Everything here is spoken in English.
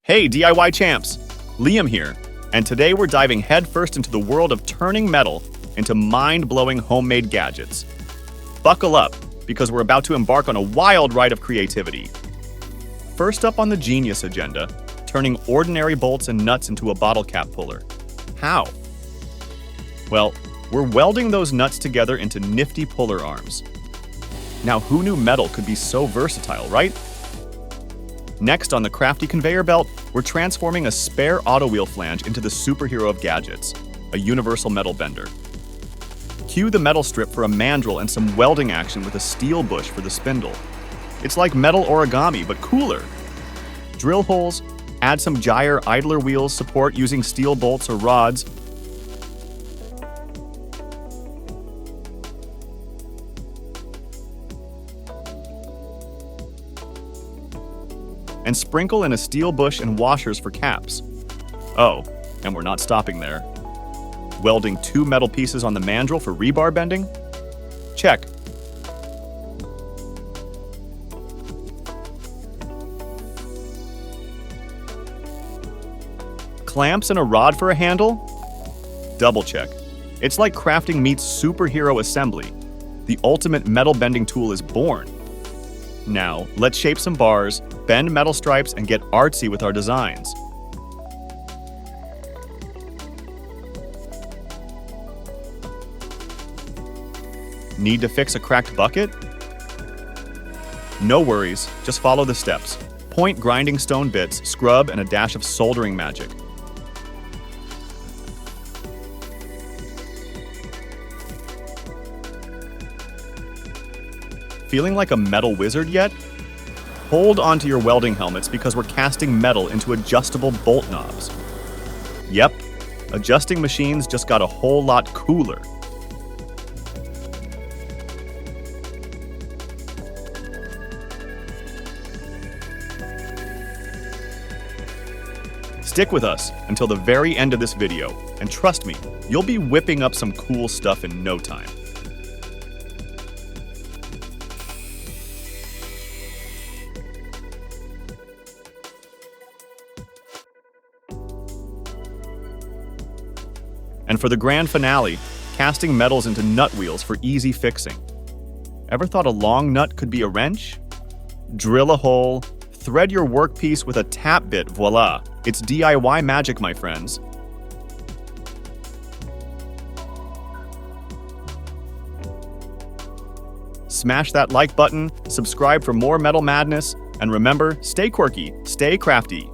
Hey DIY champs, Liam here, and today we're diving headfirst into the world of turning metal into mind-blowing homemade gadgets. Buckle up, because we're about to embark on a wild ride of creativity. First up on the genius agenda, turning ordinary bolts and nuts into a bottle cap puller. How? Well, we're welding those nuts together into nifty puller arms. Now, who knew metal could be so versatile, right? Next on the crafty conveyor belt, we're transforming a spare auto wheel flange into the superhero of gadgets, a universal metal bender. Cue the metal strip for a mandrel and some welding action with a steel bush for the spindle. It's like metal origami, but cooler. Drill holes, add some gyre idler wheels support using steel bolts or rods. And sprinkle in a steel bush and washers for caps. Oh, and we're not stopping there. Welding 2 metal pieces on the mandrel for rebar bending? Check. Clamps and a rod for a handle? Double check. It's like crafting meets superhero assembly. The ultimate metal bending tool is born. Now, let's shape some bars, bend metal stripes, and get artsy with our designs. Need to fix a cracked bucket? No worries, just follow the steps. Point grinding stone bits, scrub, and a dash of soldering magic. Feeling like a metal wizard yet? Hold onto your welding helmets because we're casting metal into adjustable bolt knobs. Yep, adjusting machines just got a whole lot cooler. Stick with us until the very end of this video, and trust me, you'll be whipping up some cool stuff in no time. And for the grand finale, casting metals into nut wheels for easy fixing. Ever thought a long nut could be a wrench? Drill a hole, thread your workpiece with a tap bit, voila! It's DIY magic, my friends. Smash that like button, subscribe for more metal madness, and remember, stay quirky, stay crafty.